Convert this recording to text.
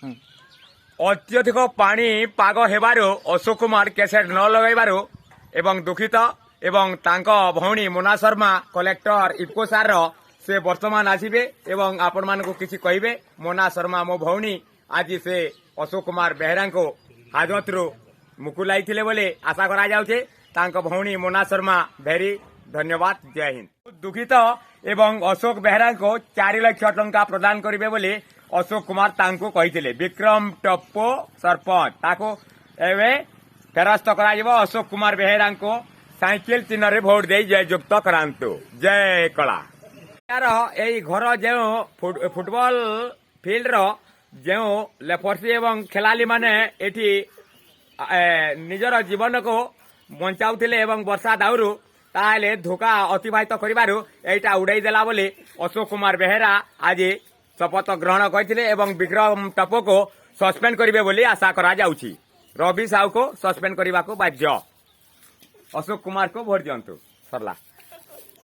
अत्यधिक पानी पाग हेबारु अशोक कुमार कैसेट न लगाइबारु एवं दुखित एवं तांको भौणी मोना शर्मा कलेक्टर इफको सार से वर्तमान आसिबे एवं आपण मानकु किछि कहिबे। मोना शर्मा मो भौणी आज से अशोक कुमार बेहरा को हाजतरू मुकुलाई थिले बोले आशा करा जाउछे। तांको भौणी मोना शर्मा भेरी धन्यवाद। जय हिंद। दुखित एवं अशोक बेहरा को 4 लाख टंका प्रदान करिवे बोले अशोक कुमार तांको कहिथिले। विक्रम टप्पो सरपंच ताको एवे फेरस्त करा जिवो। अशोक कुमार बेहरा को साइकिल चिन्ह रे भोट दे जय युक्त करांतु। जय कला। यार एई घर जे फुटबॉल फील्ड रो जे लेफर्सी एवं खेलाली माने एठी निजर जीवन को बचाउथिले एवं वर्षा दाउरु ताले धोका अतिबाहित करिबारु एटा उड़ाई देला बोले अशोक कुमार बेहरा आज शपथ ग्रहण करथिले एवं विक्रम टप्पो को सस्पेंड करिवे बोली आशा करा जाउछि। रवि साहू को सस्पेंड करने को बाध्य। अशोक कुमार को भोट दियंतु। सरला।